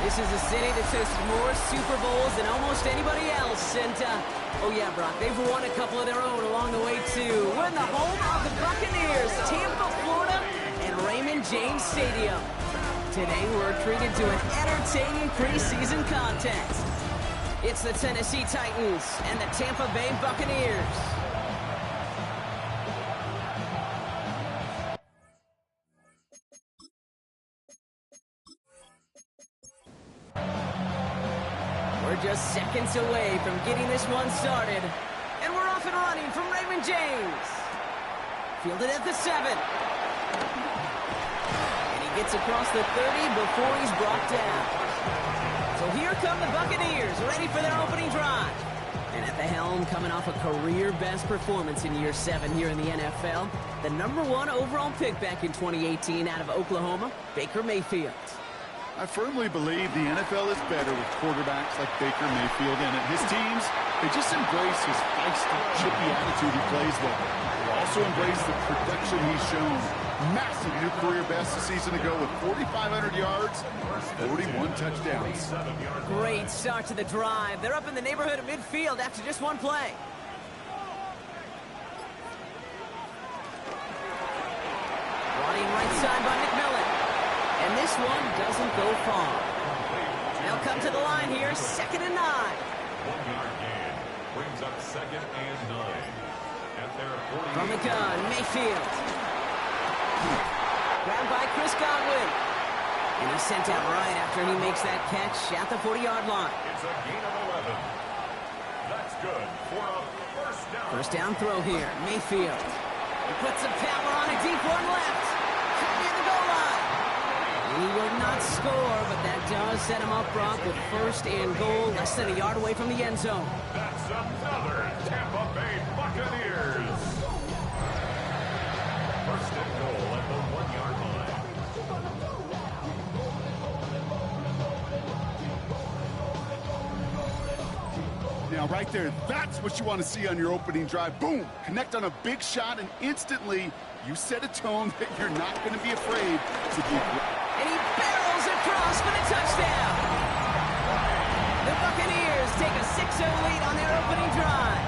This is a city that's hosted more Super Bowls than almost anybody else. And, oh yeah, Brock, they've won a couple of their own along the way, too. We're in the home of the Buccaneers, Tampa, Florida, and Raymond James Stadium. Today, we're treated to an entertaining preseason contest. It's the Tennessee Titans and the Tampa Bay Buccaneers. We're just seconds away from getting this one started. And we're off and running from Raymond James. Fielded at the 7. And he gets across the 30 before he's brought down. So here come the Buccaneers, ready for their opening drive. And at the helm, coming off a career-best performance in year 7 here in the NFL, the #1 overall pick back in 2018 out of Oklahoma, Baker Mayfield. I firmly believe the NFL is better with quarterbacks like Baker Mayfield in it. His teams, they just embrace his feisty, chippy attitude he plays with. They also embrace the production he's shown. Massive new career best a season ago with 4,500 yards, 41 touchdowns. Great start to the drive. They're up in the neighborhood of midfield after just one play. Running right side by McMillan. And this one doesn't go far. They'll come to the line here, 2nd and 9. 1-yard gain brings up 2nd and 9. At their 40. From the gun, Mayfield. Grabbed by Chris Godwin. And he's sent out right after he makes that catch at the 40-yard line. It's a gain of 11. That's good for a first down. First down throw here, Mayfield. He puts some power on a deep one left. Near the goal line. He will not score, but that does set him up, Brock, with 1st and goal, less than a yard away from the end zone. That's another Tampa Bay Buccaneers. 1st and goal at the 1-yard line. Now, right there, that's what you want to see on your opening drive. Boom! Connect on a big shot, and instantly you set a tone that you're not going to be afraid to do. And he barrels across for the touchdown. The Buccaneers take a 6-0 lead on their opening drive.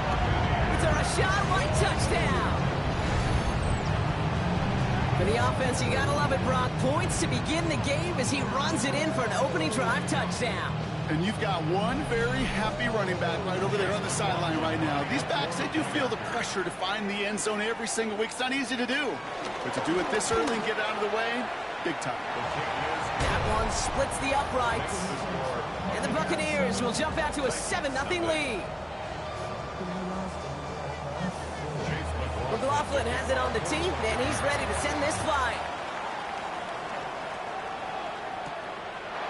It's a Rashad White touchdown. For the offense, you gotta love it, Brock. Points to begin the game as he runs it in for an opening drive touchdown. And you've got one very happy running back right over there on the sideline right now. These backs, they do feel the pressure to find the end zone every single week. It's not easy to do. But to do it this early and get out of the way, big time. That one splits the uprights. And the Buccaneers will jump out to a 7-0 lead. McLaughlin has it on the tee, and he's ready to send this flying.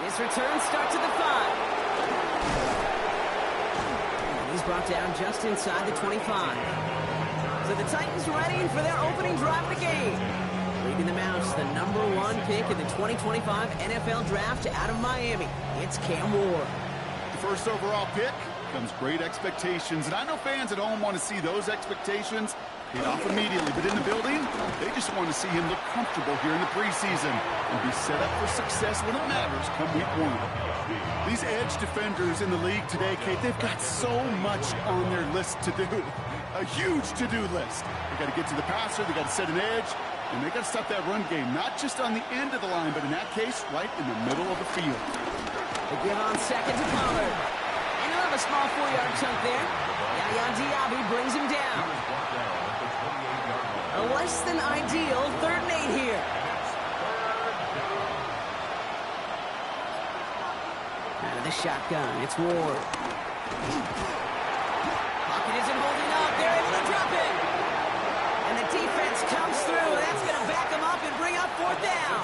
This return starts at the 5. And he's brought down just inside the 25. So the Titans ready for their opening drive of the game. Leading the Mouse, the #1 pick in the 2025 NFL Draft out of Miami. It's Cam Ward. The first overall pick comes great expectations. And I know fans at home want to see those expectations paid off immediately. But in the building, they just want to see him look comfortable here in the preseason and be set up for success when it matters come week 1. These edge defenders in the league today, Kate, they've got so much on their list to do. A huge to-do list. They got to get to the passer, they got to set an edge, and they got to stop that run game, not just on the end of the line, but in that case, right in the middle of the field. They give on 2nd to Pollard. And he'll have a small 4-yard chunk there. Yaya Diaby brings him down. A less than ideal 3rd and 8 here. Out of the shotgun, it's Ward. Pocket isn't holding up. They're able to drop it. And the defense comes through. That's going to back them up and bring up 4th down.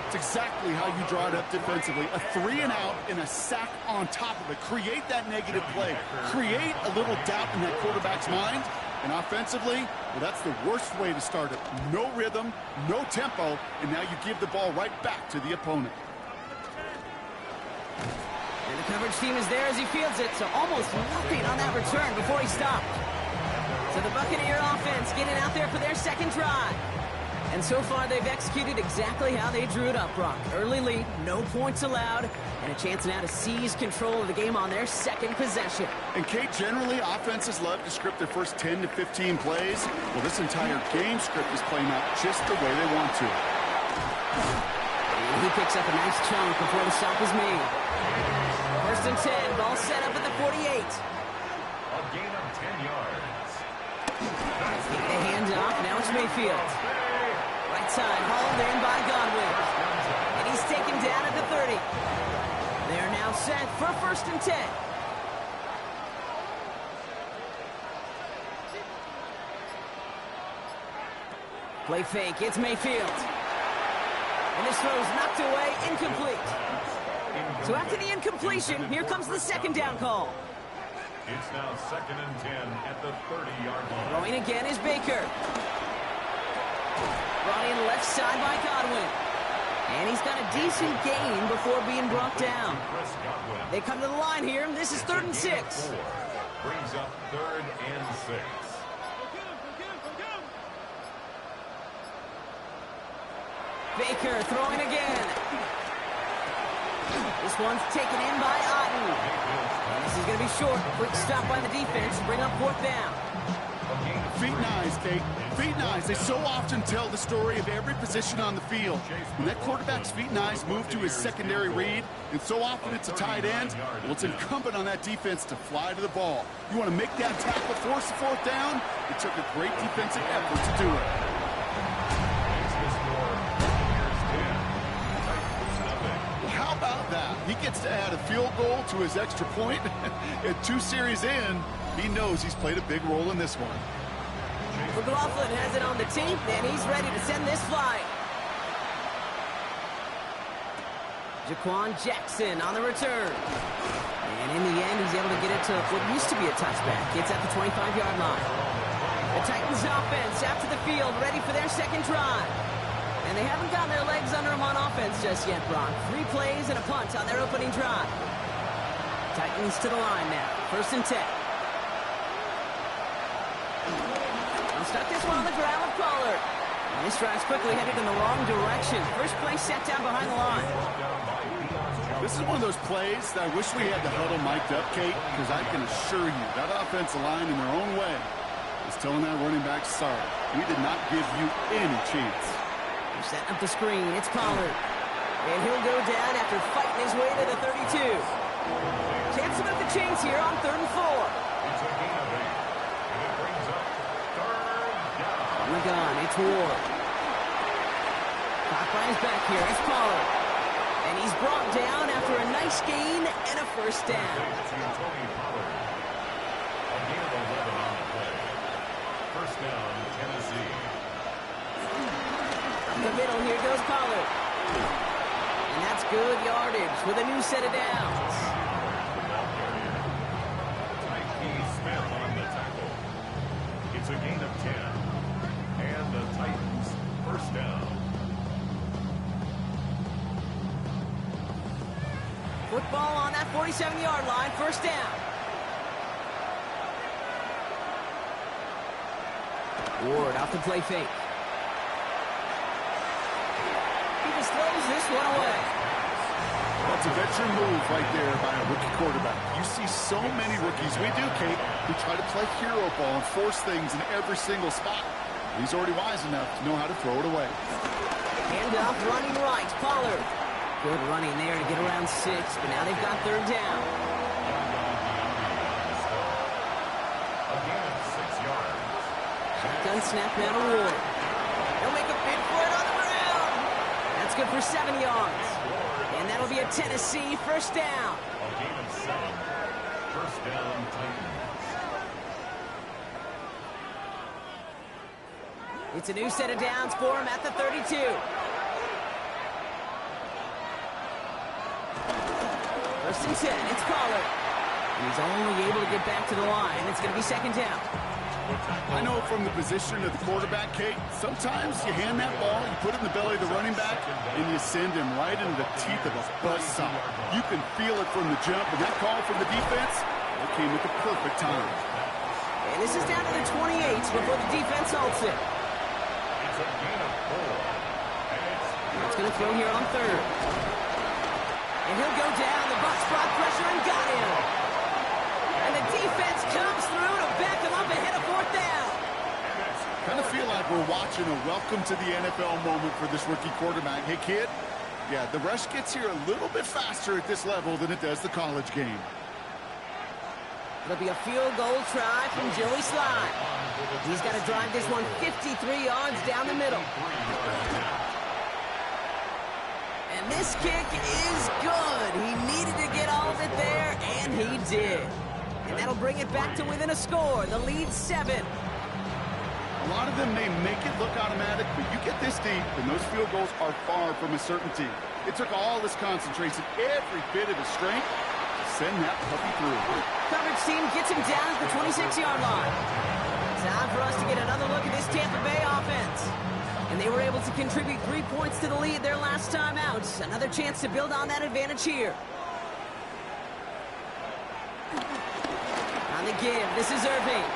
It's exactly how you draw it up defensively. A 3-and-out and a sack on top of it. Create that negative play. Create a little doubt in that quarterback's mind. And offensively, well, that's the worst way to start it. No rhythm, no tempo, and now you give the ball right back to the opponent. And the coverage team is there as he fields it, so almost nothing on that return before he stopped. So the Buccaneer offense getting out there for their 2nd drive. And so far, they've executed exactly how they drew it up, Brock. Early lead, no points allowed, and a chance now to seize control of the game on their second possession. And, Kate, generally, offenses love to script their first 10 to 15 plays. Well, this entire game script is playing out just the way they want to. And he picks up a nice chunk before the stop is made. First and 10, ball set up at the 48. A gain of 10 yards. Take the hand off, now it's Mayfield. Right side, hauled in by Godwin. And he's taken down at the 30. They're now set for first and 10. Play fake, it's Mayfield. And this throw's knocked away, incomplete. So after the incompletion, here comes the second down call. It's now second and 10 at the 30-yard line. Throwing again is Baker. Brought in left side by Godwin. And he's got a decent gain before being brought down. They come to the line here. This is third and 6. Brings up third and 6. Baker throwing again. This one's taken in by Otten. And this is going to be short. Quick stop by the defense to bring up fourth down. Feet and eyes, Kate. Feet and eyes. They so often tell the story of every position on the field. When that quarterback's feet and eyes move to his secondary read, and so often it's a tight end, well, it's incumbent on that defense to fly to the ball. You want to make that tackle, force the fourth down? It took a great defensive effort to do it. How about that? He gets to add a field goal to his extra point. And 2 series in, he knows he's played a big role in this one. McLaughlin has it on the team, and he's ready to send this flying. Jaquan Jackson on the return. And in the end, he's able to get it to what used to be a touchback. It's at the 25-yard line. The Titans offense after the field, ready for their second drive. And they haven't gotten their legs under them on offense just yet, Brock. 3 plays and a punt on their opening drive. Titans to the line now. First and 10. They'll start this one on the ground with Pollard. And this drive's quickly headed in the wrong direction. First play set down behind the line. This is one of those plays that I wish we had the huddle mic'd up, Kate, because I can assure you that offensive line in their own way is telling that running back, sorry, we did not give you any chance. They're setting up the screen. It's Pollard. And he'll go down after fighting his way to the 32. Chance to move the chains here on third and 4. It's a gain of 8. And it brings up third down. On the gun, it's Ward. Caught by his back here. It's Pollard. And he's brought down after a nice gain and a first down. To Tony Pollard. A gain of 11 on the play. First down, Tennessee. Up the middle, here goes Pollard. And that's good yardage with a new set of downs. Smith on the tackle. It's a gain of 10. And the Titans first down. Football on that 47-yard line, first down. Ward off the play fake. He just throws this one away. That's a veteran move right there by a rookie quarterback. You see so many rookies, we do, Kate, who try to play hero ball and force things in every single spot. He's already wise enough to know how to throw it away. Hand off, running right, Pollard. Good running there to get around 6, but now they've got third down. A gain of 6 yards. Shotgun snap now to Ward. He'll make a big for it on the ground. That's good for 7 yards. And that'll be a Tennessee first down. A gain of 7. First down, Titans. It's a new set of downs for him at the 32. First and 10, it's Pollard. He's only able to get back to the line. It's going to be second down. I know from the position of the quarterback, Kate, sometimes you hand that ball, you put it in the belly of the running back, and you send him right into the teeth of a buzzsaw. You can feel it from the jump, and that call from the defense, it came at the perfect time. And this is down to the 28 before the defense halts it. It's a gain of 4. That's going to throw here on third. And he'll go down. The Bucs brought pressure and got him. And the defense comes through to back him up ahead of fourth down. Kind of feel like we're watching a welcome to the NFL moment for this rookie quarterback. Hey, kid, yeah, the rush gets here a little bit faster at this level than it does the college game. It'll be a field goal try from Joey Slye. He's got to drive this one 53 yards down the middle. And this kick is good. He needed to get all of it there, and he did. And that'll bring it back to within a score. The lead's 7. A lot of them may make it look automatic, but you get this deep, and those field goals are far from a certainty. It took all his concentration, every bit of his strength, to send that puppy through. Coverage team gets him down at the 26-yard line. Time for us to get another look at this Tampa Bay offense. And they were able to contribute 3 points to the lead their last time out. Another chance to build on that advantage here. On the give, this is Irving.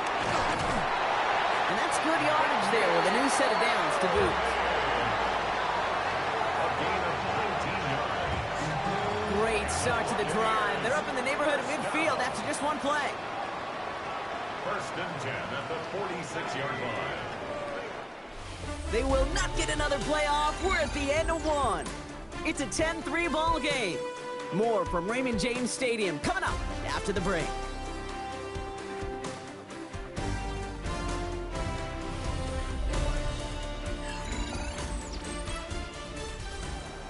And that's good yardage there with a new set of downs to boot. A gain of 19 yards. Great start to the drive. They're up in the neighborhood of midfield after just one play. First and 10 at the 46-yard line. They will not get another play off. We're at the end of one. It's a 10-3 ball game. More from Raymond James Stadium coming up after the break.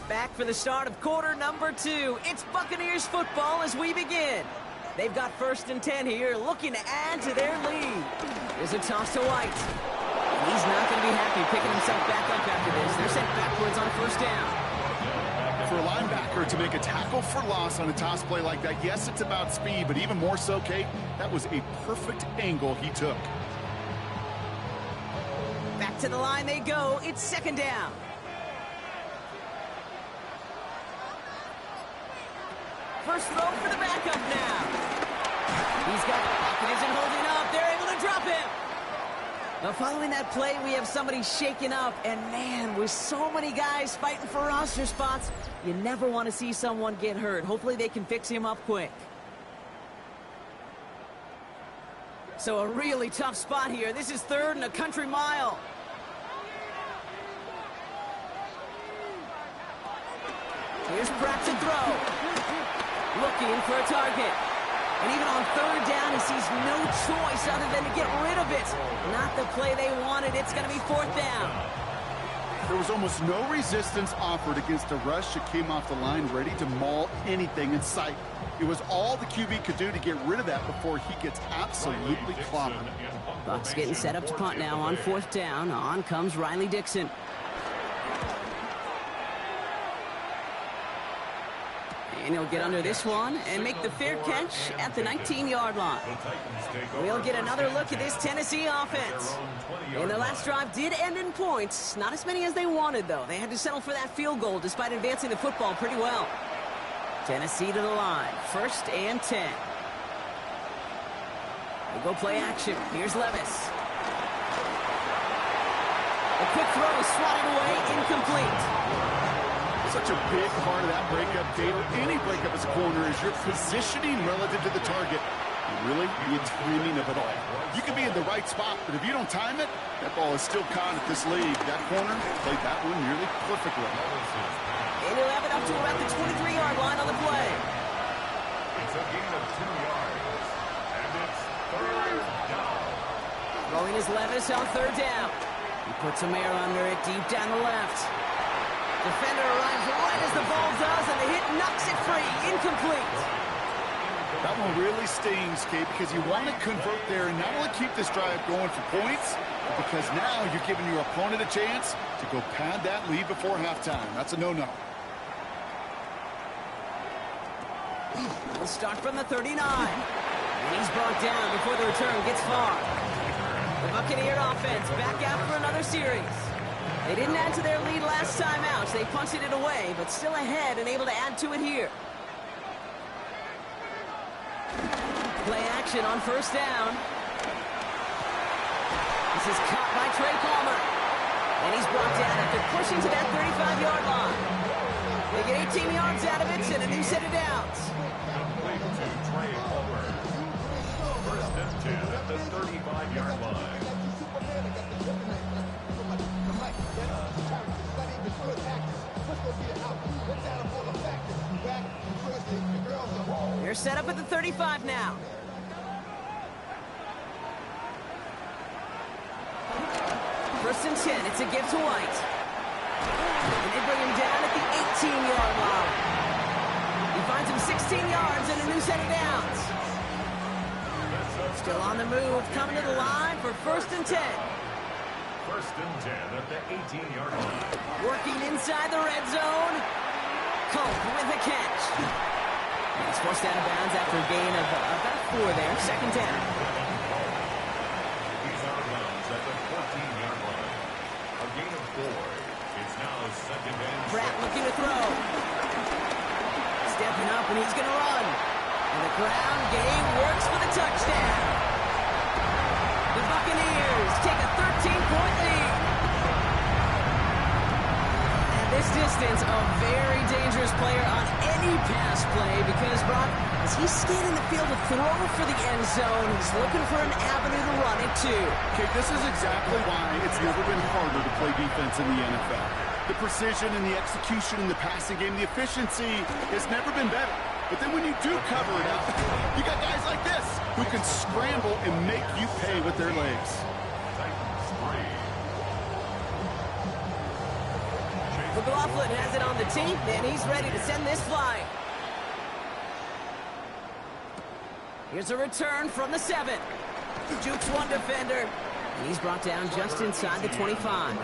Back for the start of quarter number 2. It's Buccaneers football as we begin. They've got first and 10 here, looking to add to their lead. There's a toss to White. He's not going to be happy picking himself back up after this. They're sent backwards on first down. For a linebacker to make a tackle for loss on a toss play like that, yes, it's about speed, but even more so, Kate, that was a perfect angle he took. Back to the line they go. It's second down. First throw for the backup now. He's got the pocket, isn't holding up. They're able to drop him. Now following that play, we have somebody shaken up. And man, with so many guys fighting for roster spots, you never want to see someone get hurt. Hopefully they can fix him up quick. So a really tough spot here. This is third and a country mile. Here's Pratt to throw. Looking for a target. And even on third down, he sees no choice other than to get rid of it. Not the play they wanted. It's going to be fourth down. There was almost no resistance offered against a rush that came off the line ready to maul anything in sight. It was all the QB could do to get rid of that before he gets absolutely clobbered. Bucs getting set up to punt now on fourth down. On comes Riley Dixon. And he'll get under this one and make the fair catch at the 19-yard line. We'll get another look at this Tennessee offense. And their last drive did end in points. Not as many as they wanted, though. They had to settle for that field goal despite advancing the football pretty well. Tennessee to the line. First and 10. They go play action. Here's Levis. A quick throw is swatted away, incomplete. Such a big part of that breakup, Kate, or any breakup as a corner, is your positioning relative to the target. And really, the timing of it all. You can be in the right spot, but if you don't time it, that ball is still caught at this league. That corner played that one nearly perfectly. And he'll have it up to around the 23-yard line on the play. It's a gain of 2 yards. And it's third down. Throwing is Levis on third down. He puts some air under it deep down the left. Defender arrives right as the ball does, and the hit knocks it free. Incomplete. That one really stings, Kate, because you want to convert there and not only keep this drive going for points, but because now you're giving your opponent a chance to go pad that lead before halftime. That's a no-no. We'll start from the 39. And he's brought down before the return gets far. The Buccaneer offense back out for another series. They didn't add to their lead last time out. They punted it away, but still ahead and able to add to it here. Play action on first down. This is caught by Trey Palmer. And he's brought down after pushing to that 35-yard line. They get 18 yards out of it and a new set of downs. Complete to Trey Palmer. First and 10 at the 35-yard line. They're set up at the 35 now. First and 10. It's a give to White. And they bring him down at the 18-yard line. He finds him 16 yards and a new set of downs. Still on the move, coming to the line for first and 10. First and 10 at the 18-yard line. Working inside the red zone. Colt with a catch. He's forced out of bounds after a gain of about 4 there. Second down. He's out of bounds at the 14-yard line. A gain of 4. It's now second and 6. Pratt looking to throw. Stepping up, and he's going to run. And the ground game works for the touchdown. The Buccaneers take a 13-point lead. At this distance, a very dangerous player on any pass play because, Brock, as he's scanning the field to throw for the end zone, he's looking for an avenue to run it to. Okay, this is exactly why it's never been harder to play defense in the NFL. The precision and the execution in the passing game, the efficiency has never been better. But then when you do cover it up, you got guys like this who can scramble and make you pay with their legs. McLaughlin has it on the team, and he's ready to send this flying. Here's a return from the 7. Jukes one defender, and he's brought down just inside the 25.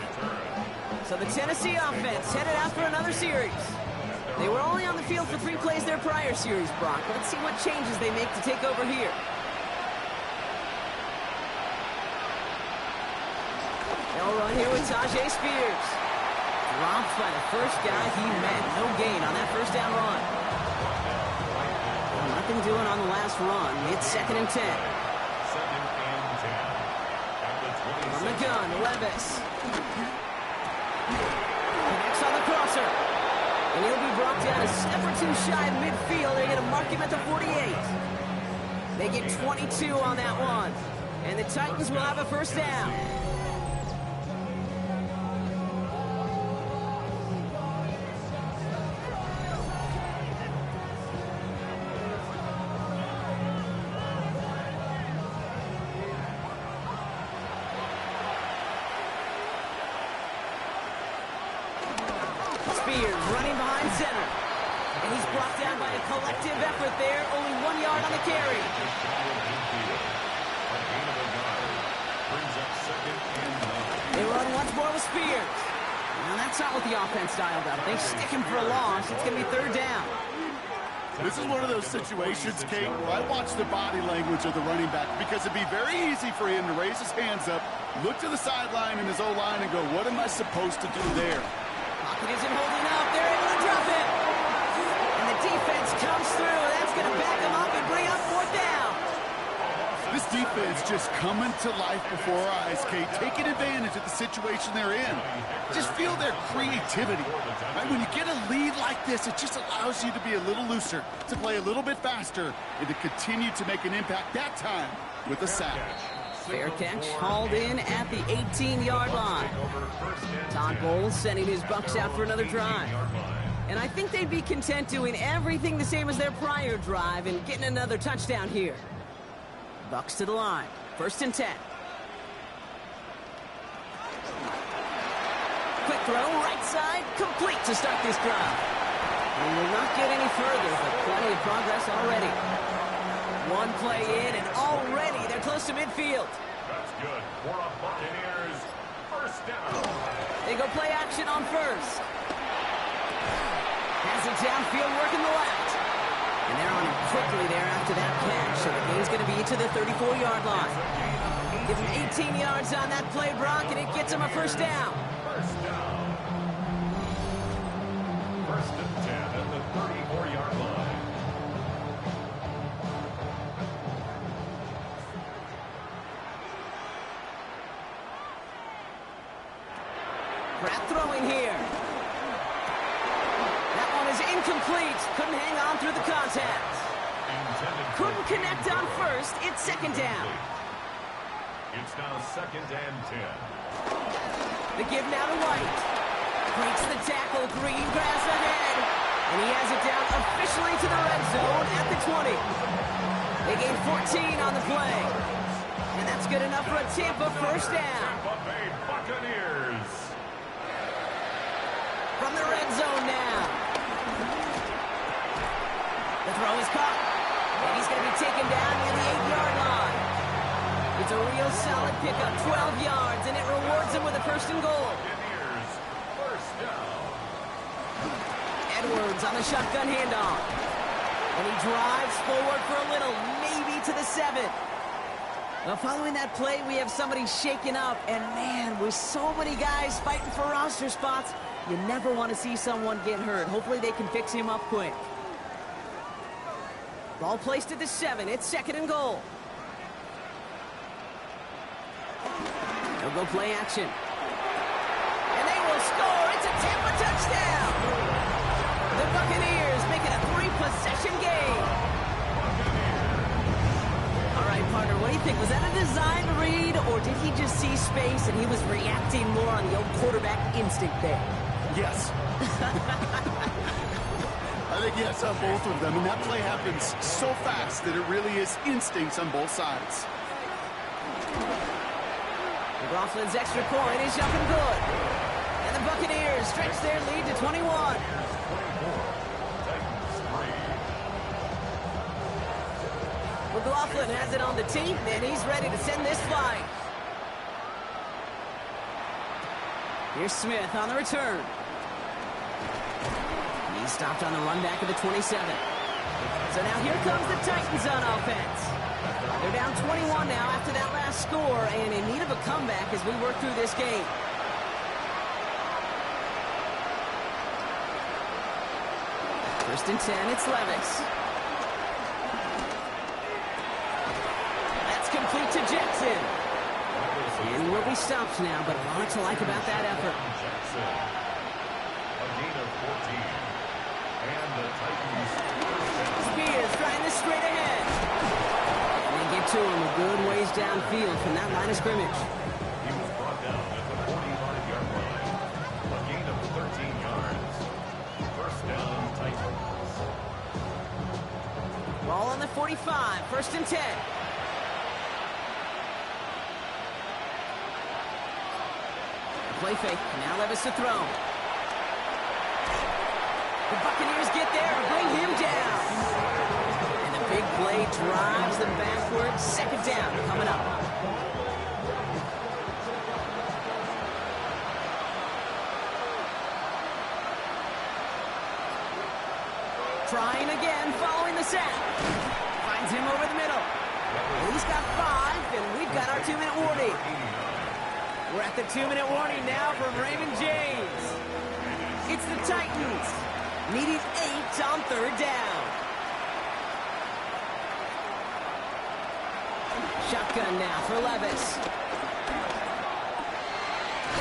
So the Tennessee offense headed out for another series. They were only on the field for 3 plays their prior series, Brock. Let's see what changes they make to take over here. They'll run here with Tajay Spears. Dropped by the first guy he met. No gain on that first down run. Well, nothing doing on the last run. It's second and 10. Second and 10. From the gun, Levis. Connects on the crosser. And he'll be brought down a step or 2 shy of midfield. They're going to mark him at the 48. They get 22 on that one. And the Titans will have a first down. Spears running behind center. And he's brought down by a collective effort there. Only 1 yard on the carry. They run once more with Spears. Now that's not what the offense dialed up. They stick him for a loss. It's going to be third down. This is one of those situations, Kate, where I watch the body language of the running back because it'd be very easy for him to raise his hands up, look to the sideline in his O-line and go, what am I supposed to do there? Pocket isn't holding up. They're able to drop it. And the defense comes through. That's going to back them up and bring up fourth down. This defense just coming to life before our eyes, Kate, taking advantage of the situation they're in. Just feel their creativity. Right? When you get a lead like this, it just allows you to be a little looser, to play a little bit faster, and to continue to make an impact that time with a sack. Fair catch, hauled in at the 18-yard line. Todd Bowles sending his Bucs out for another drive. And I think they'd be content doing everything the same as their prior drive and getting another touchdown here. Bucs to the line. First and 10. Quick throw, right side, complete to start this drive. And will not get any further, but plenty of progress already. One play in, and already they're close to midfield. That's good for a Buccaneers first down. They go play action on first. Has it downfield, working the left. And they're on him quickly there after that catch. So the gain's going to be to the 34-yard line. Give him 18 yards on that play, Brock, and it gets him a first down. First down. First and 10 at the 34-yard line. throwing here. That one is incomplete. Couldn't hang on through the contact. Couldn't connect on first. It's second down. It's now 2nd and 10. The give now to White. Breaks the tackle. Green grass ahead. And he has it down officially to the red zone at the 20. They gain 14 on the play. And that's good enough for a Tampa first down. Tampa Bay Buccaneers. From the red zone now. The throw is caught. And he's going to be taken down near the 8-yard line. It's a real solid pickup, 12 yards, and it rewards him with a first and goal. Buccaneers, first down. Edwards on the shotgun handoff. And he drives forward for a little, maybe to the 7. Well, following that play, we have somebody shaken up. And, man, with so many guys fighting for roster spots, you never want to see someone get hurt. Hopefully they can fix him up quick. Ball placed at the 7. It's second and goal. They'll go play action. And they will score. It's a Tampa touchdown. The Buccaneers make it a 3-possession game. All right, partner, what do you think? Was that a design read, or did he just see space and he was reacting more on the old quarterback instinct there? Yes. I think yes on both of them, and that play happens so fast that it really is instincts on both sides. McLaughlin's extra point is up and good. And the Buccaneers stretch their lead to 21. McLaughlin has it on the team, and he's ready to send this flying. Here's Smith on the return. He's stopped on the run back of the 27. So now here comes the Titans on offense. They're down 21 now after that last score, and in need of a comeback as we work through this game. First and 10, it's Levis. That's complete to Jackson. And will be stopped now, but a lot to like about that effort. Jackson, a gain of 14. And the Titans Spears trying this straight ahead. And they get to him a good ways downfield from that line of scrimmage. He was brought down at the 45-yard line. A gain of 13 yards. First down, Titans. Ball on the 45, first and 10. Play fake. Now Levis to throw. The Buccaneers get there and bring him down. And the big play drives them backwards. Second down coming up. Trying again, following the sack. Finds him over the middle. He's got 5, and we've got our 2-minute warning. We're at the 2-minute warning now from Raymond James. It's the Titans, needing 8 on third down. Shotgun now for Levis.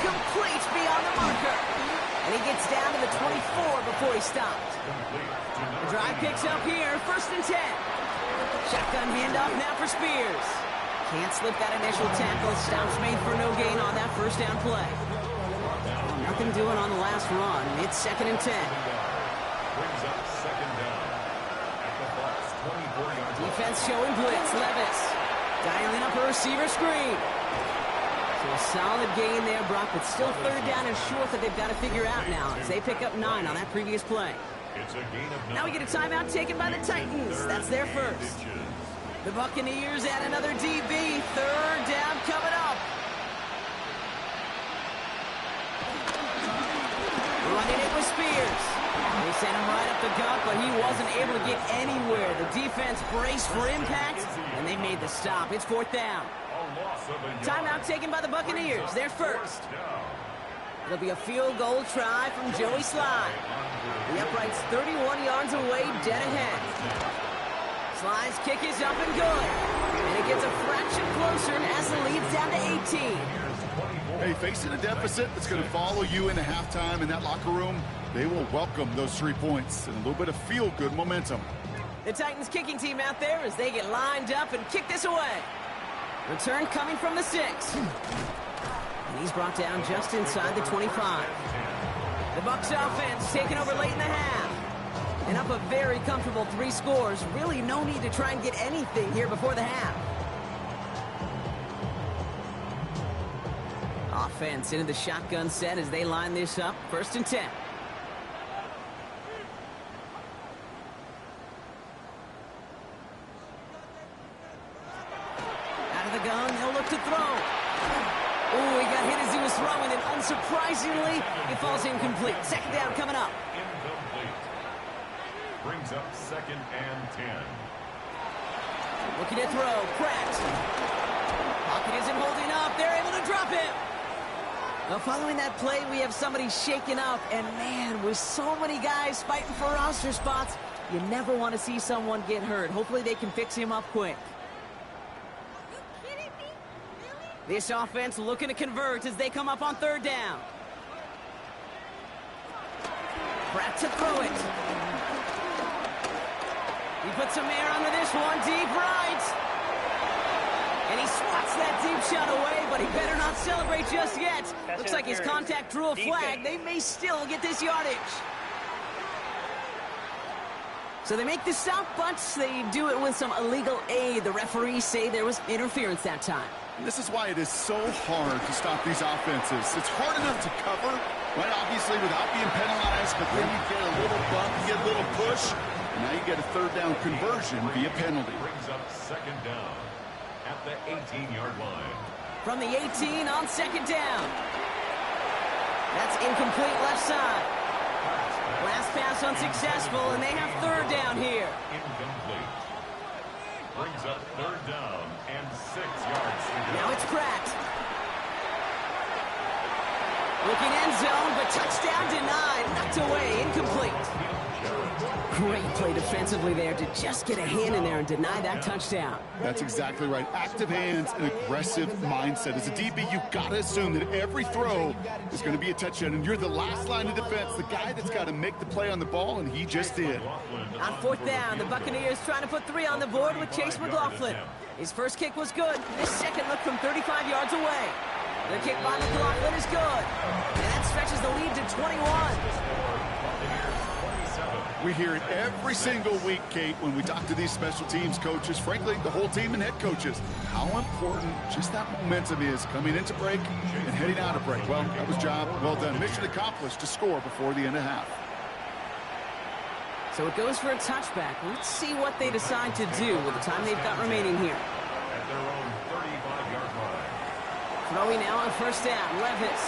Complete beyond the marker. And he gets down to the 24 before he stopped. The drive picks up here, first and 10. Shotgun handoff now for Spears. Can't slip that initial tackle. Stops made for no gain on that first down play. Nothing doing on the last run. It's second and 10. Brings up second down. At the box, 24 yards. Defense showing blitz. Levis dialing up a receiver screen. So a solid gain there, Brock, but still third down and short that they've got to figure out now as they pick up 9 on that previous play. It's a gain of 9. Now we get a timeout taken by the Titans. That's their first. The Buccaneers add another DB. Third down coming up. Running it with Spears. They sent him right up the gut, but he wasn't able to get anywhere. The defense braced for impact, and they made the stop. It's fourth down. Timeout taken by the Buccaneers. They're first. It'll be a field goal try from Joey Slye. The upright's 31 yards away, dead ahead. Sly's kick is up and good. And it gets a fraction closer as the lead's down to 18. Hey, facing a deficit that's going to follow you into halftime in that locker room, they will welcome those 3 points and a little bit of feel-good momentum. The Titans kicking team out there as they get lined up and kick this away. Return coming from the 6. And he's brought down just inside the 25. The Bucs offense taking over late in the half. And up a very comfortable 3 scores. Really no need to try and get anything here before the half. Offense into the shotgun set as they line this up. 1st and 10. Out of the gun, they'll look to throw. Oh, he got hit as he was throwing, and unsurprisingly, it falls incomplete. 2nd down coming up. Incomplete. Brings up 2nd and 10. Looking to throw. Pratt. Pocket isn't holding up. They're able to drop it. Well, following that play, we have somebody shaken up. And, man, with so many guys fighting for roster spots, you never want to see someone get hurt. Hopefully they can fix him up quick. This offense looking to convert as they come up on 3rd down. Pratt to throw it. He puts some air under this one, deep right. And he swats that deep shot away, but he better not celebrate just yet. Looks like his contact drew a flag. They may still get this yardage. So they make the stop, but they do it with some illegal aid. The referees say there was interference that time. This is why it is so hard to stop these offenses. It's hard enough to cover, right, obviously, without being penalized, but then you get a little bump, you get a little push, and now you get a 3rd down conversion via penalty. Brings up 2nd down at the 18-yard line. From the 18 on 2nd down. That's incomplete left side. Last pass unsuccessful, and they have 3rd down here. Incomplete. Brings up 3rd down and 6 yards. Now it's Pratt. Looking end zone, but touchdown denied. Knocked away, incomplete. Great play defensively there to just get a hand in there and deny that touchdown. That's exactly right. Active hands and aggressive mindset. As a DB, you've got to assume that every throw is going to be a touchdown, and you're the last line of defense, the guy that's got to make the play on the ball, and he just did. On 4th down, the Buccaneers trying to put 3 on the board with Chase McLaughlin. His first kick was good. His second look from 35 yards away. The kick by McLaughlin is good. And that stretches the lead to 21. We hear it every single week, Kate, when we talk to these special teams coaches, frankly, the whole team and head coaches, how important just that momentum is coming into break and heading out of break. Well, that was job well done. Mission accomplished to score before the end of half. So it goes for a touchback. Let's see what they decide to do with the time they've got remaining here. At their own 35-yard line. Throwing now on 1st down. Levis.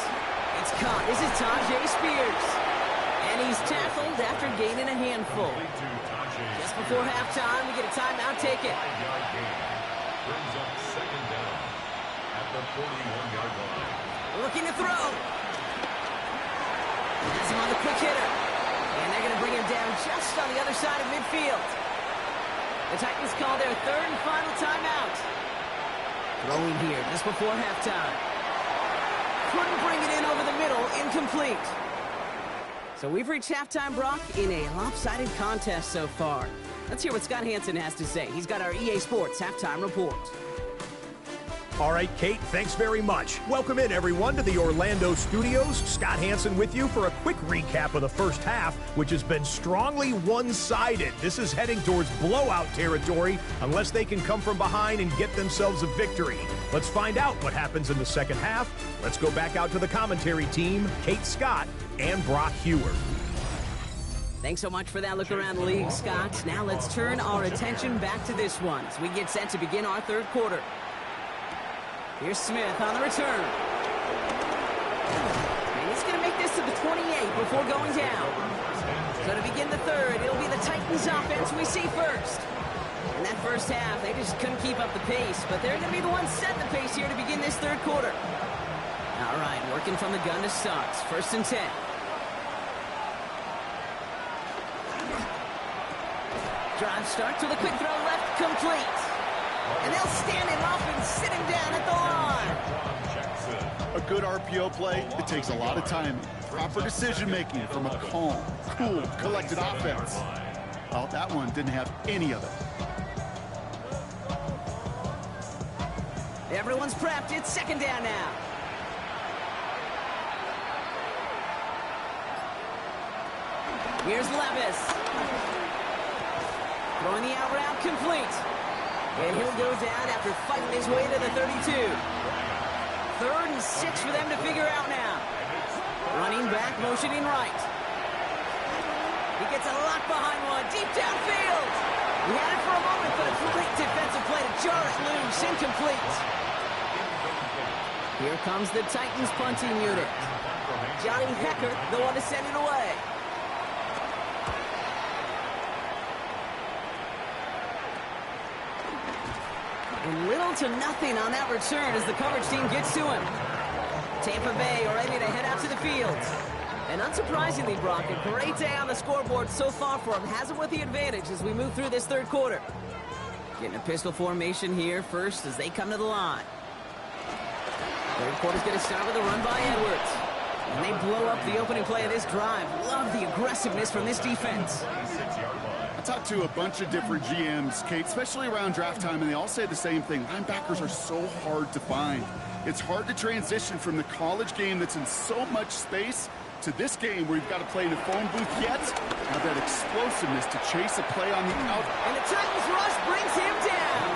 It's caught. This is Tajay Spears. And he's tackled after gaining a handful. Just before halftime, we get a timeout. Take it. 5-yard gain. Brings up 2nd down at the 41-yard line. Looking to throw. That's him on the quick hitter. And they're going to bring him down just on the other side of midfield. The Titans call their 3rd and final timeout. Throwing here just before halftime. Couldn't bring it in over the middle. Incomplete. So we've reached halftime, Brock, in a lopsided contest so far. Let's hear what Scott Hansen has to say. He's got our EA Sports halftime report. All right, Kate, thanks very much. Welcome in, everyone, to the Orlando studios. Scott Hansen with you for a quick recap of the first half, which has been strongly one-sided. This is heading towards blowout territory unless they can come from behind and get themselves a victory. Let's find out what happens in the second half. Let's go back out to the commentary team, Kate Scott and Brock Hewer. Thanks so much for that look around the league, Scott. Now let's turn our attention back to this one as we get set to begin our 3rd quarter. Here's Smith on the return. And he's going to make this to the 28 before going down. So to begin the 3rd, it'll be the Titans offense we see first. In that first half, they just couldn't keep up the pace, but they're going to be the ones setting the pace here to begin this 3rd quarter. All right, working from the gun to start. 1st and 10. Drive starts with a quick throw left, complete. And they'll stand him up and sit him down at the line. A good RPO play, it takes a lot of timing, proper decision-making from a calm, cool, collected offense. Well, that one didn't have any of it. Everyone's prepped. It's second down now. Here's Levis. Throwing the out route complete. And he'll go down after fighting his way to the 32. 3rd and 6 for them to figure out now. Running back, motioning right. He gets a lock behind one, deep downfield. He had it for a moment, but a great defensive play to jar it loose, incomplete. Here comes the Titans punting unit. Johnny Hecker, the one to send it away. And little to nothing on that return as the coverage team gets to him. Tampa Bay ready to head out to the field. And unsurprisingly, Brock, a great day on the scoreboard so far for him. Has it with the advantage as we move through this 3rd quarter. Getting a pistol formation here first as they come to the line. 3rd quarter's going to start with a run by Edwards. And they blow up the opening play of this drive. Love the aggressiveness from this defense. I talked to a bunch of different GMs, Kate, especially around draft time, and they all say the same thing. Linebackers are so hard to find. It's hard to transition from the college game that's in so much space to this game where you've got to play in a phone booth yet. Have that explosiveness to chase a play on the out. And the Titans rush brings him down.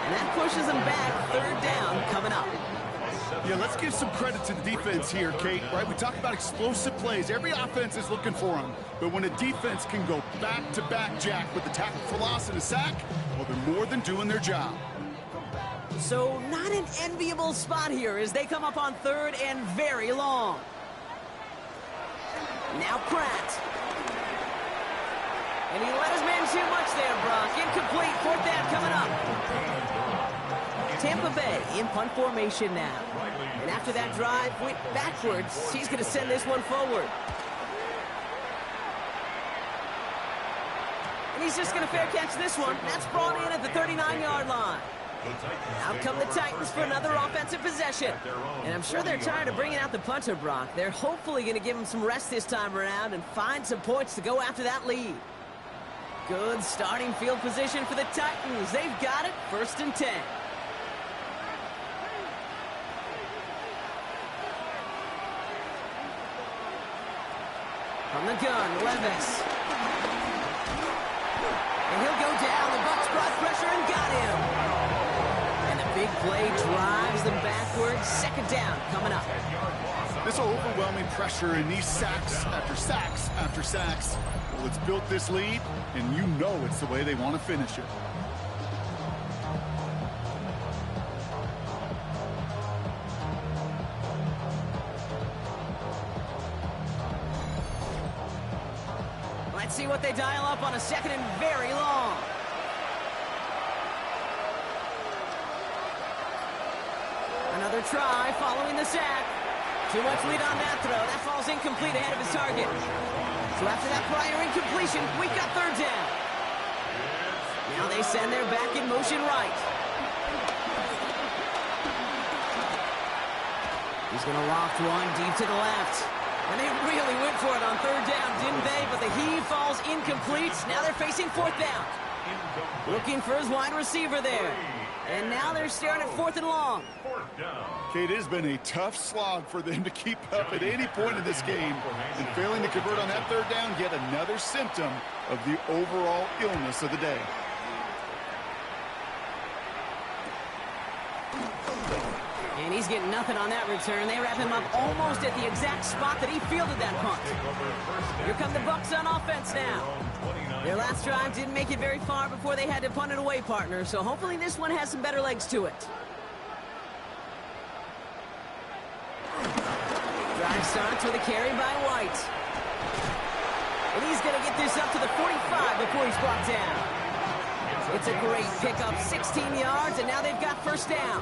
And that pushes him back. 3rd down coming up. Yeah, let's give some credit to the defense here, Kate, right? We talk about explosive plays. Every offense is looking for them. But when a defense can go back-to-back, Jack, with the tackle for loss and a sack, well, they're more than doing their job. So not an enviable spot here as they come up on 3rd and very long. Now Pratt. And he let his man too much there, Brock. Incomplete. 4th down coming up. Tampa Bay in punt formation now. And after that drive went backwards, he's going to send this one forward. And he's just going to fair catch this one. That's brought in at the 39-yard line. Out come the Titans for another offensive possession. And I'm sure they're tired of bringing out the punter, Brock. They're hopefully going to give him some rest this time around and find some points to go after that lead. Good starting field position for the Titans. They've got it. 1st and 10. From the gun, Levis. And he'll go down. The Bucs brought pressure and got him. And the big play drives them backwards. 2nd down coming up. This overwhelming pressure and these sacks after sacks after sacks. Well, it's built this lead, and you know it's the way they want to finish it. Let's see what they dial up on a 2nd and very long. Another try following the sack. Too much lead on that throw. That falls incomplete ahead of his target. So after that prior incompletion, we've got 3rd down. Now they send their back in motion right. He's going to loft one deep to the left. And they really went for it on 3rd down, didn't they? But the heave falls incomplete. Now they're facing 4th down. Looking for his wide receiver there. And now they're staring at 4th and long. Kate, it has been a tough slog for them to keep up at any point in this game. And failing to convert on that 3rd down, yet another symptom of the overall illness of the day. And he's getting nothing on that return. They wrap him up almost at the exact spot that he fielded that punt. Here come the Bucs on offense now. Their last drive didn't make it very far before they had to punt it away, partner. So hopefully this one has some better legs to it. Drive starts with a carry by White. And he's going to get this up to the 45 before he's brought down. It's a great pickup, 16 yards, and now they've got 1st down.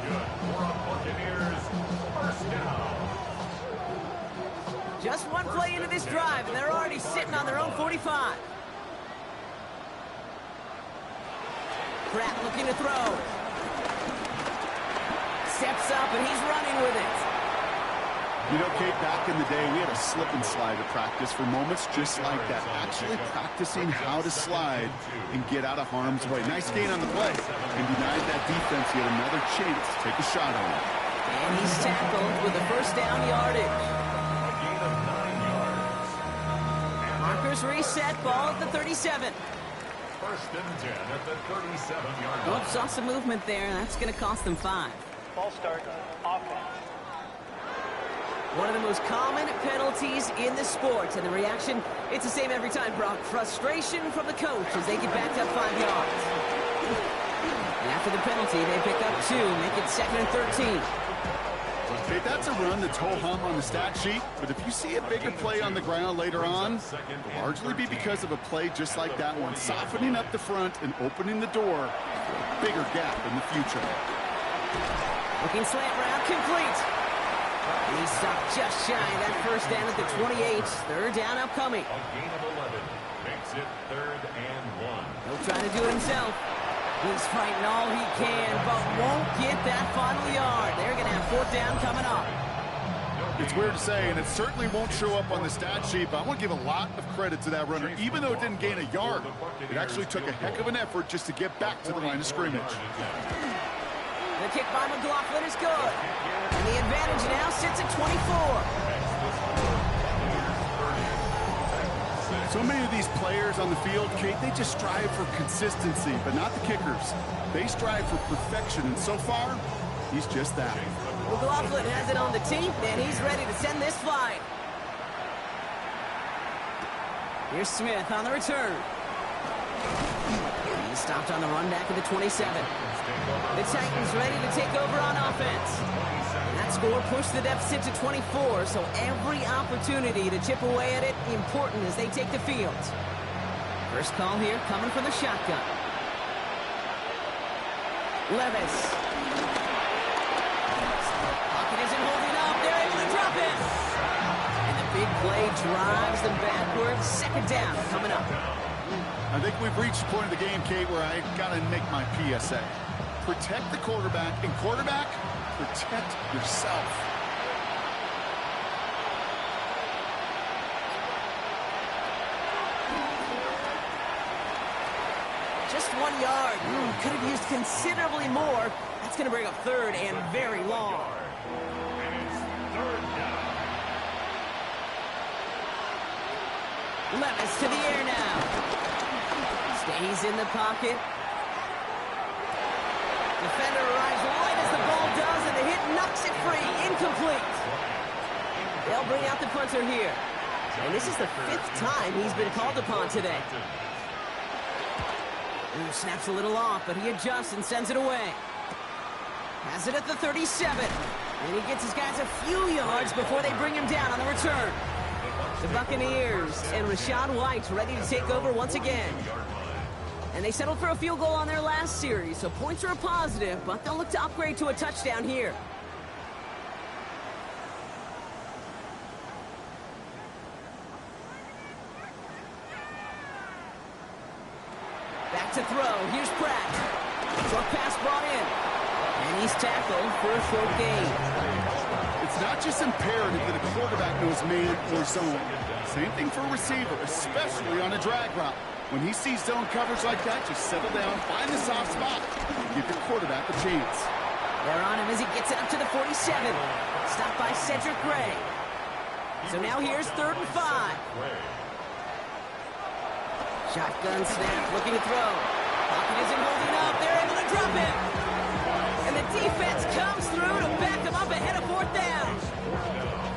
Buccaneers, 1st down. Just one play into this drive, and they're already sitting on their own 45. Pratt looking to throw. Steps up, and he's running with it. You know, Kate, back in the day, we had a slip and slide at practice for moments just like that. Actually practicing how to slide and get out of harm's way. Nice gain on the play. And denied that defense yet another chance to take a shot on him. And he's tackled with the first down yardage. A gain of 9 yards. Markers reset, ball at the 37. First and 10 at the 37-yard line. Oops, saw some movement there. That's going to cost them 5. Ball start, offense. One of the most common penalties in the sport. And the reaction, it's the same every time, Brock. Frustration from the coach as they get backed up 5 yards. And after the penalty, they pick up 2, make it 2nd and 13. Okay, that's a run that's ho-hum on the stat sheet, but if you see a bigger play on the ground later on, it'll largely be because of a play just like that one, softening up the front and opening the door for a bigger gap in the future. Looking slant route, complete. And he stopped just shy of that first down at the 28. Third down upcoming. A gain of 11 makes it 3rd and 1. He'll try to do it himself. He's fighting all he can, but won't get that final yard. They're going to have 4th down coming up. It's weird to say, and it certainly won't show up on the stat sheet, but I want to give a lot of credit to that runner. Even though it didn't gain a yard, it actually took a heck of an effort just to get back to the line of scrimmage. The kick by McLaughlin is good. And the advantage now sits at 24. So many of these players on the field, Kate, they just strive for consistency, but not the kickers. They strive for perfection, and so far, he's just that. McLaughlin has it on the team, and he's ready to send this flying. Here's Smith on the return. He's stopped on the run back at the 27. The Titans ready to take over on offense. That score pushed the deficit to 24, so every opportunity to chip away at it important as they take the field. First call here coming from the shotgun. Levis. Pocket isn't holding up. They're able to drop it. And the big play drives them backwards. 2nd down coming up. I think we've reached the point of the game, Kate, where I got to make my PSA. Protect the quarterback, and quarterback, protect yourself. Just 1 yard. Could have used considerably more. That's going to bring up 3rd and very long. And it's 3rd down. Levis to the air now. Stays in the pocket. Defender arrives right as the ball does, and the hit knocks it free. Incomplete. They'll bring out the punter here. And this is the 5th time he's been called upon today. Ooh, snaps a little off, but he adjusts and sends it away. Has it at the 37. And he gets his guys a few yards before they bring him down on the return. The Buccaneers and Rachaad White ready to take over once again. And they settled for a field goal on their last series, so points are a positive, but they'll look to upgrade to a touchdown here. Back to throw. Here's Pratt. Short pass brought in. And he's tackled for a short gain. It's not just imperative that a quarterback knows man or zone. Same thing for a receiver, especially on a drag route. When he sees zone coverage like that, just settle down, find the soft spot, and give your quarterback a chance. They're on him as he gets it up to the 47. Stopped by Cedric Gray. So now here's 3rd and 5. Shotgun snap, looking to throw. Pocket isn't holding up. They're able to drop it. And the defense comes through to back him up ahead of 4th down.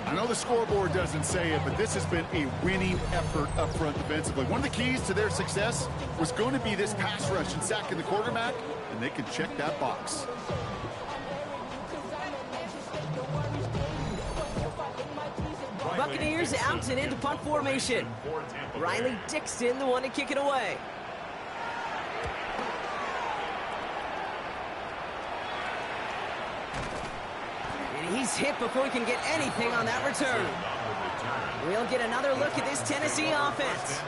I know the scoreboard doesn't say it, but this has been a winning effort up front defensively. One of the keys to their success was going to be this pass rush and sacking the quarterback, and they can check that box. Buccaneers out and into punt formation. Riley Dixon, the one to kick it away. And he's hit before he can get anything on that return. We'll get another look at this Tennessee offense.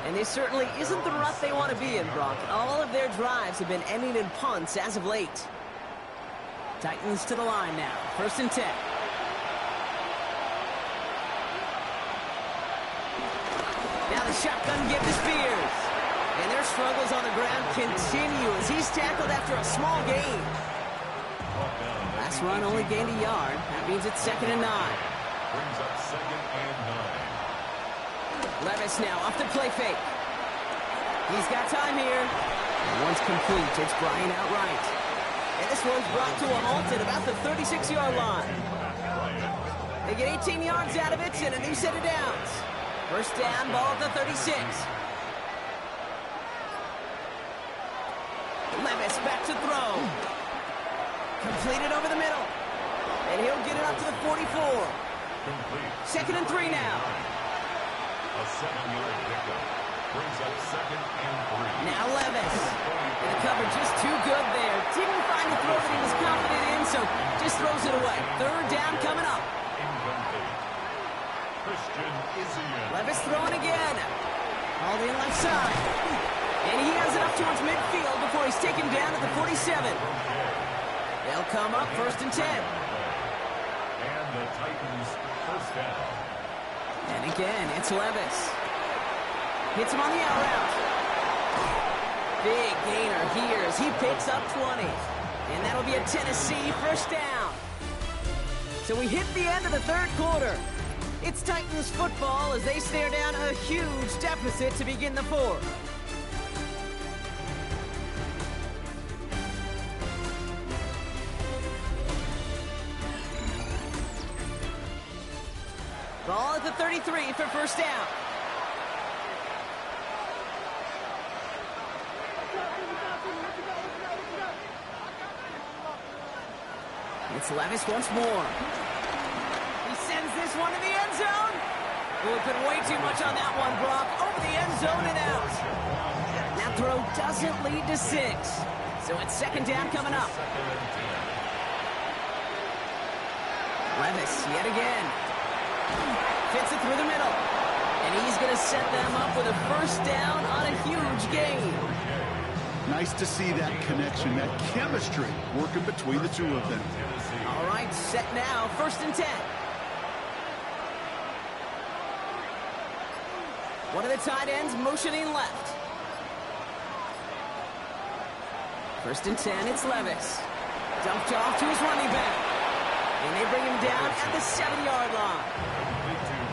And this certainly isn't the rut they want to be in, Brock. All of their drives have been ending in punts as of late. Titans to the line now. 1st and 10. Now the shotgun give to Spears. And their struggles on the ground continue as he's tackled after a small gain. Last run only gained a yard. That means it's 2nd and 9. Brings up 2nd and 9. Levis now off the play fake. He's got time here. And once complete, it's Brian outright. And this one's brought to a halt at about the 36-yard line. They get 18 yards out of it and a new set of downs. 1st down, ball at the 36. Levis back to throw. Completed over the middle. And he'll get it up to the 44. 2nd and 3 now. A 7-yard pickup. Brings up 2nd and 3. Now Levis. And the cover just too good there. Didn't find the throw that he was confident in, so just throws it away. 3rd down coming up. Incomplete. Christian Isian. Levis throwing again. All the left side. And he has it up towards midfield before he's taken down at the 47. They'll come up 1st and 10. And the Titans 1st down. And again, it's Levis. Hits him on the out route. Big gainer here as he picks up 20. And that'll be a Tennessee 1st down. So we hit the end of the 3rd quarter. It's Titans football as they stare down a huge deficit to begin the 4th. Ball at the 33 for 1st down. It's Levis once more. He sends this one to the end zone. We put way too much on that one, Brock. Over the end zone and out. That throw doesn't lead to 6. So it's 2nd down coming up. Levis yet again. Fits it through the middle. And he's going to set them up with a 1st down on a huge gain. Nice to see that connection, that chemistry working between the two of them. All right, set now. 1st and 10. One of the tight ends motioning left. 1st and 10, it's Levis. Dumped off to his running back. And they bring him down at the 7-yard line.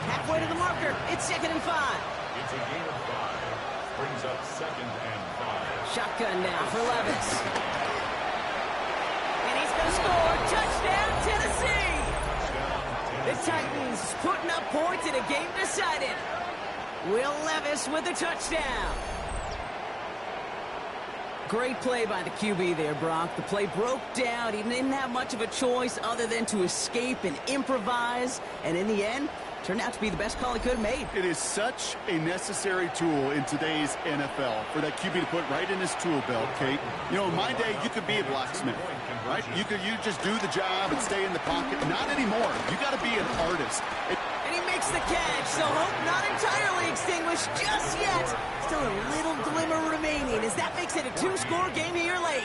Halfway to the marker, it's 2nd and 5. It's a gain of 5. Brings up 2nd and 5. Shotgun now for Levis. And he's going to score. Touchdown, Tennessee! The Titans putting up points in a game decided. Will Levis with the touchdown. Great play by the QB there, Brock. The play broke down. He didn't have much of a choice other than to escape and improvise. And in the end, turned out to be the best call he could have made. It is such a necessary tool in today's NFL for that QB to put right in his tool belt, Kate. You know, in my day, you could be a blacksmith, right? You just do the job and stay in the pocket. Not anymore. You got to be an artist. And he makes the catch, so hope not entirely extinguished just yet. Still a little glimmer remaining as that makes it a 2-score game here late.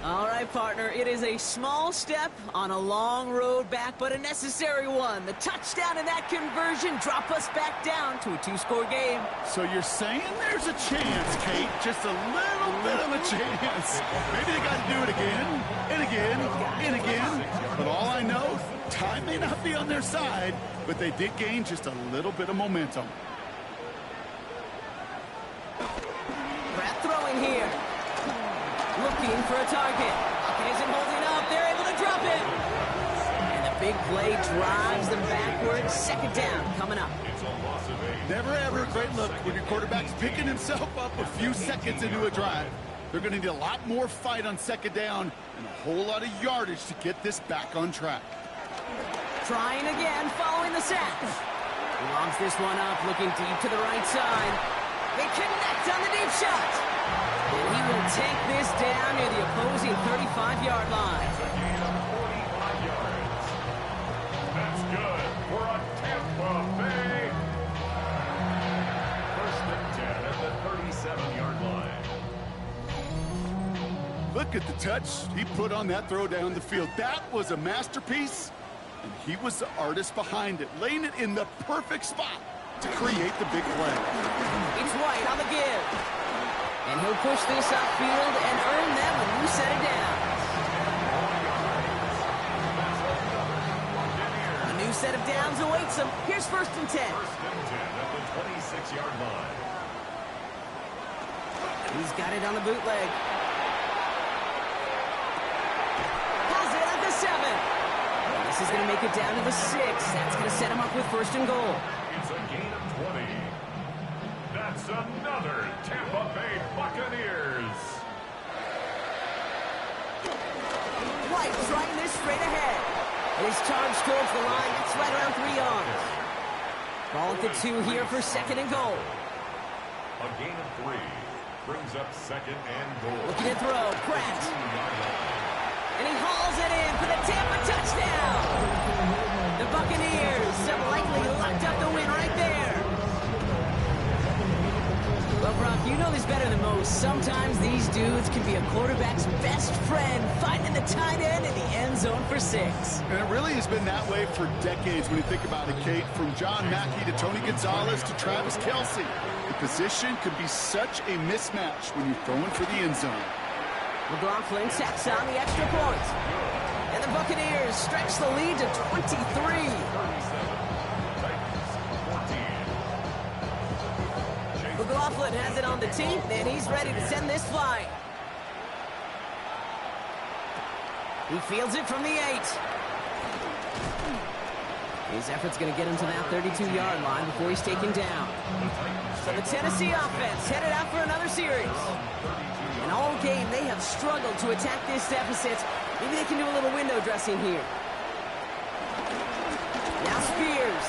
All right, partner, it is a small step on a long road back, but a necessary one. The touchdown and that conversion drop us back down to a 2-score game. So you're saying there's a chance, Kate, just a little bit of a chance. Maybe they got to do it again and again and again. But all I know, time may not be on their side, but they did gain just a little bit of momentum. Pratt throwing here. Looking for a target. Isn't holding up. They're able to drop it. And the big play drives them backwards. 2nd down coming up. It's a loss of 8. Never ever a great look when your quarterback's picking himself up a few seconds into a drive. They're going to need a lot more fight on 2nd down and a whole lot of yardage to get this back on track. Trying again, following the sack. He lobs this one up, looking deep to the right side. They connect on the deep shot. And he will take this down near the opposing 35-yard line. It's a gain of 45 yards. That's good for a Tampa Bay. First and 10 at the 37-yard line. Look at the touch he put on that throw down the field. That was a masterpiece, and he was the artist behind it, laying it in the perfect spot to create the big play. It's White on the give. And he'll push this upfield and earn them a new set of downs. A new set of downs awaits him. Here's first and 10. First and 10 at the 26-yard line. He's got it on the bootleg. Has it at the 7. And this is going to make it down to the 6. That's going to set him up with first and goal. It's a gain of 20. That's another Tampa Bay Buccaneers. White trying this straight ahead. His charge towards the line. It's right around 3 yards. Ball at the 2 here for second and goal. A gain of 3 brings up second and goal. Looking to throw. Pratt. And he hauls it in for the Tampa touchdown. The Buccaneers have likely locked up the win right there. Well, Brock, you know this better than most. Sometimes these dudes can be a quarterback's best friend, finding the tight end in the end zone for 6. And it really has been that way for decades when you think about it, Kate. From John Mackey to Tony Gonzalez to Travis Kelce. The position could be such a mismatch when you're throwing for the end zone. McLaughlin tacks on the extra point. And the Buccaneers stretch the lead to 23. McLaughlin has it on the tee, and he's ready to send this flying. He fields it from the 8. His effort's going to get him to that 32-yard line before he's taken down. So the Tennessee offense headed out for another series. And all game, they have struggled to attack this deficit. Maybe they can do a little window dressing here. Now Spears.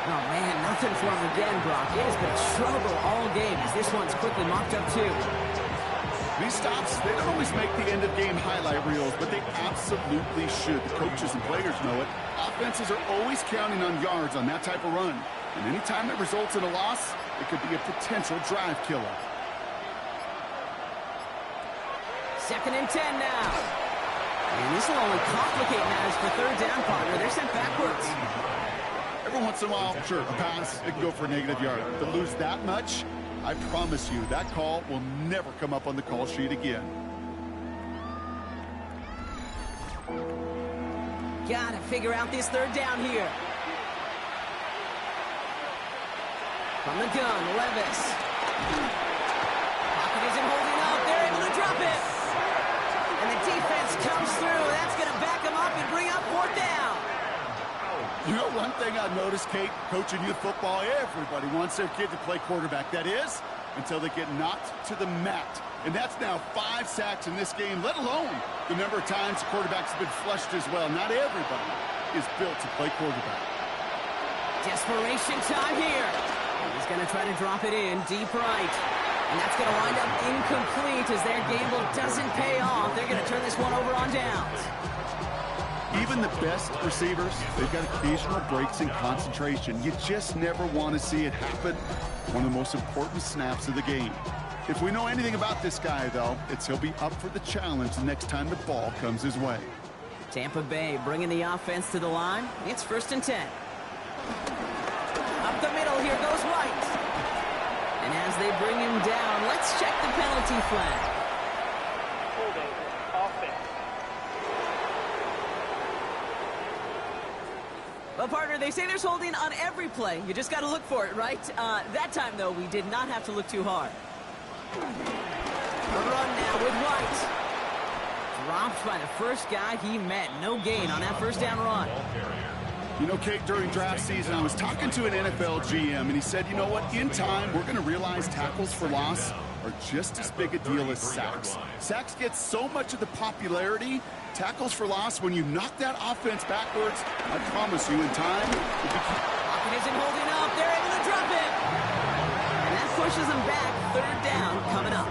Oh, man, nothing for him again, Brock. It has been a struggle all game as this one's quickly mopped up, too. These stops, they don't always make the end-of-game highlight reels, but they absolutely should. The coaches and players know it. Offenses are always counting on yards on that type of run. And anytime it results in a loss, it could be a potential drive killer. Second and 10 now. And this will only complicate matters for third down, partner. They're sent backwards. Every once in a while, sure, a pass, it can go for a negative yard. To lose that much, I promise you, that call will never come up on the call sheet again. Gotta figure out this third down here. From the gun, Levis. Pocket isn't holding up. They're able to drop it. And the defense comes through. That's going to back them up and bring up fourth down. You know, one thing I've noticed, Kate, coaching youth football, everybody wants their kid to play quarterback. That is, until they get knocked to the mat. And that's now 5 sacks in this game, let alone the number of times the quarterbacks have been flushed as well. Not everybody is built to play quarterback. Desperation time here. He's going to try to drop it in deep right. And that's going to wind up incomplete as their gamble doesn't pay off. They're going to turn this one over on downs. Even the best receivers, they've got occasional breaks in concentration. You just never want to see it happen. One of the most important snaps of the game. If we know anything about this guy, though, it's he'll be up for the challenge the next time the ball comes his way. Tampa Bay bringing the offense to the line. It's first and 10. Up the middle, here goes White. And as they bring him down, let's check the penalty flag. Holding offense. Well, partner, they say there's holding on every play. You just got to look for it, right? That time, though, we did not have to look too hard. A run now with White. Dropped by the first guy he met. No gain on that first down run. You know, Kate, during draft season, I was talking to an NFL GM, and he said, you know what, in time, we're going to realize tackles for loss are just as big a deal as sacks. Sacks get so much of the popularity, Tackles for loss, when you knock that offense backwards, I promise you in time, Lockett isn't holding up. They're able to drop it. And that pushes them back. Third down coming up.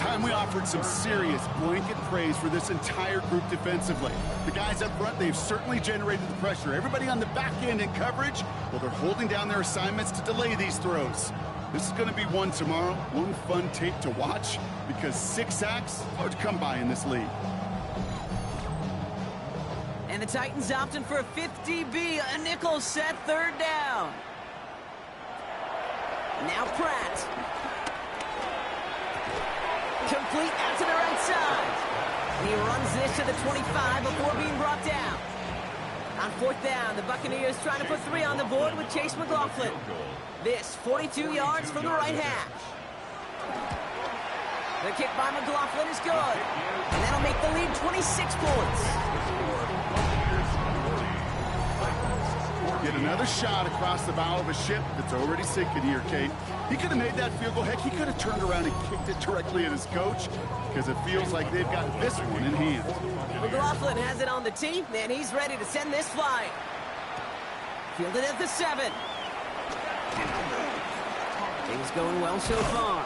time we offered some serious blanket praise for this entire group defensively. The guys up front, they've certainly generated the pressure. Everybody on the back end in coverage, well, they're holding down their assignments to delay these throws. This is going to be one tomorrow, one fun tape to watch, because 6 sacks, hard to come by in this league. And the Titans opting for a 50B, a nickel set, third down. Now Pratt. Complete out to the right side. And he runs this to the 25 before being brought down. On fourth down, the Buccaneers trying to put 3 on the board with Chase McLaughlin. This, 42 yards from the right hash. The kick by McLaughlin is good. And that'll make the lead 26 points. Get another shot across the bow of a ship that's already sinking here, Kate. He could have made that field goal. Heck, he could have turned around and kicked it directly at his coach, because it feels like they've got this one in hand. McLaughlin has it on the tee, and he's ready to send this flying. Fielded at the 7. Things going well so far.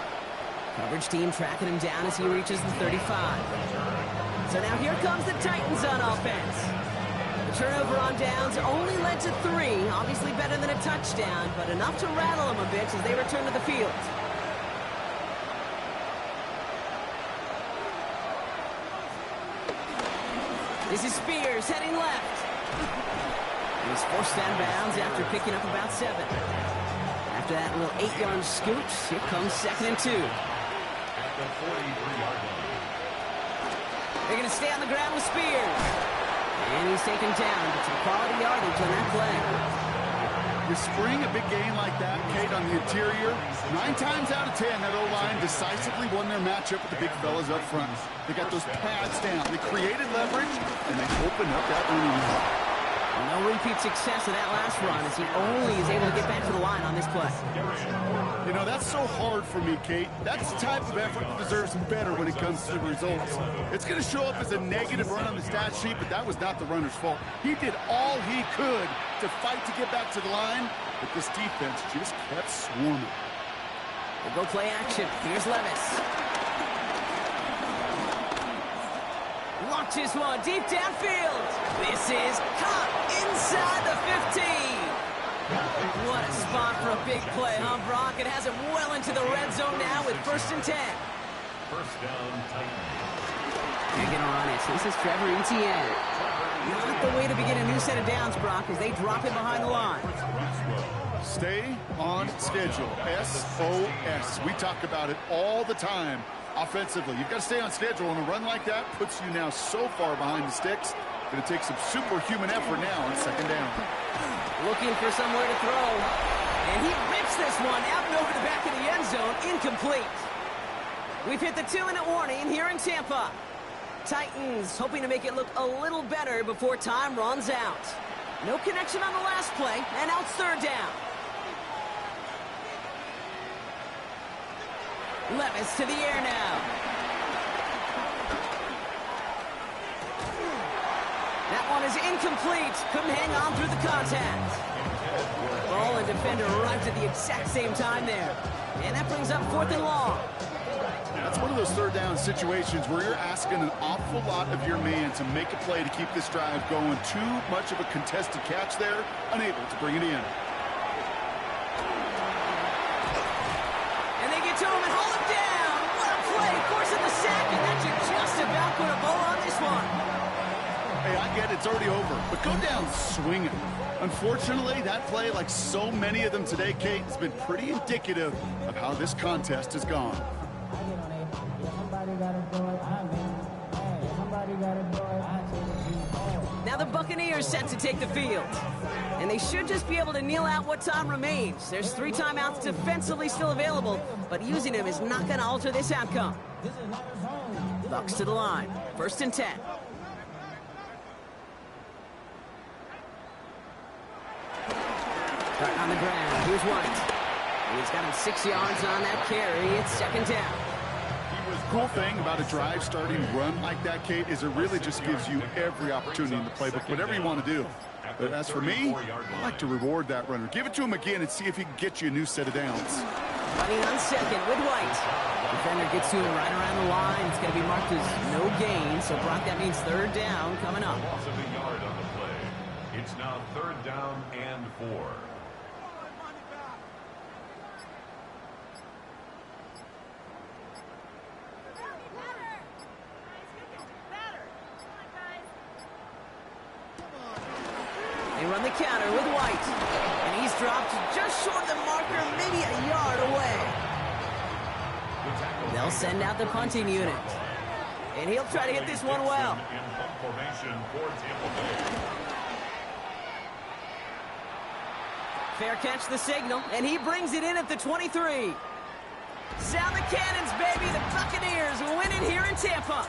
Coverage team tracking him down as he reaches the 35. So now here comes the Titans on offense. The turnover on downs only led to 3. Obviously better than a touchdown, but enough to rattle them a bit as they return to the field. This is Spears heading left. He's forced out of bounds after picking up about 7. After that little 8-yard scooch, here comes 2nd and 2. At the 43-yard line. They're going to stay on the ground with Spears. And he's taken down, but some quality yardage on that play. You spring a big gain like that, Kate, on the interior, 9 times out of 10, that O-line decisively won their matchup with the big fellas up front. They got those pads down. They created leverage, and they opened up that running game. No repeat success of that last run as he only is able to get back to the line on this play. You know, that's so hard for me, Kate. That's the type of effort that deserves better when it comes to the results. It's going to show up as a negative run on the stat sheet, but that was not the runner's fault. He did all he could to fight to get back to the line, but this defense just kept swarming. We'll go play action. Here's Levis. Launches one deep downfield. This is caught inside the 15. What a spot for a big play, huh, Brock? It has him well into the red zone now with 1st and 10. First down, Titans. They're going to run it. This is Trevor Etienne. Not the way to begin a new set of downs, Brock, as they drop it behind the line. Stay on schedule. SOS. We talk about it all the time. Offensively, you've got to stay on schedule, and a run like that puts you now so far behind the sticks. Going to take some superhuman effort now on 2nd down. Looking for somewhere to throw. And he rips this one out and over the back of the end zone. Incomplete. We've hit the 2-minute warning here in Tampa. Titans hoping to make it look a little better before time runs out. No connection on the last play, and now it's 3rd down. Levis to the air now. That one is incomplete. Couldn't hang on through the contact. Ball and defender arrived at the exact same time there. And that brings up 4th and long. That's one of those 3rd down situations where you're asking an awful lot of your man to make a play to keep this drive going. Too much of a contested catch there, unable to bring it in. And they get to him and hold him down. What a play, forcing the sack, and that should just about put a bow on this one. Hey, I get it, it's already over, but go down swinging. Unfortunately, that play, like so many of them today, Kate, has been pretty indicative of how this contest has gone. Now the Buccaneers set to take the field. And they should just be able to kneel out what time remains. There's 3 timeouts defensively still available, but using them is not going to alter this outcome. Bucks to the line. 1st and 10. Starting on the ground. Here's White. And he's got him 6 yards on that carry. It's 2nd down. Cool thing about a drive starting run like that, Kate, is it really just gives you every opportunity in the playbook, whatever you want to do. But as for me, I like to reward that runner. Give it to him again and see if he can get you a new set of downs. Running on second with White. Defender gets to him right around the line. It's going to be marked as no gain. So, Brock, that means third down coming up. Loss of a yard on the play. It's now third down and 4. They run the counter with White. And he's dropped just short of the marker, maybe a yard away. They'll send out the punting unit. And he'll try to hit this one well. Fair catch the signal, and he brings it in at the 23. Sound the cannons, baby. The Buccaneers win it here in Tampa.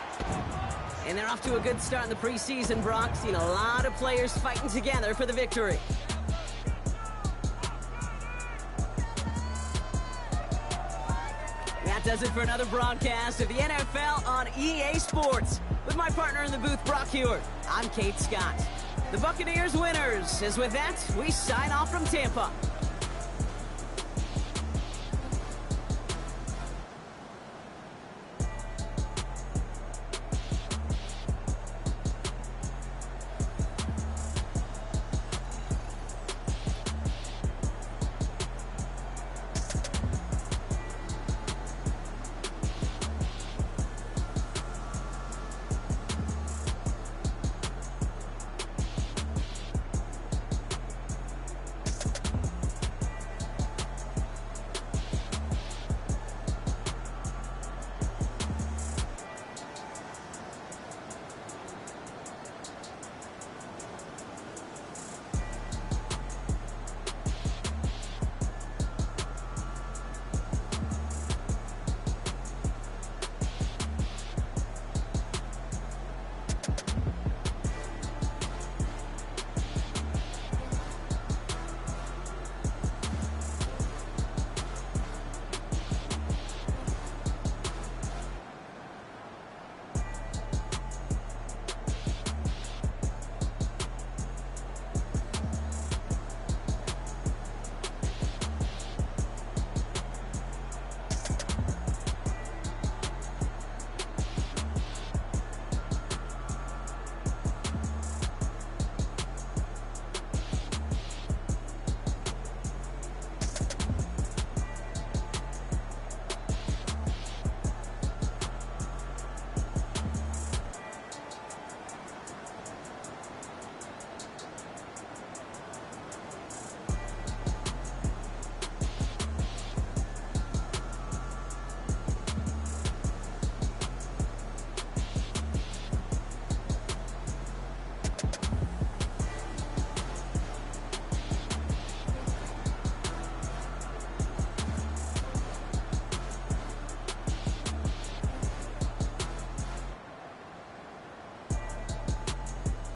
And they're off to a good start in the preseason, Brock. Seen a lot of players fighting together for the victory. That does it for another broadcast of the NFL on EA Sports. With my partner in the booth, Brock Hewitt, I'm Kate Scott. The Buccaneers winners. As with that, we sign off from Tampa.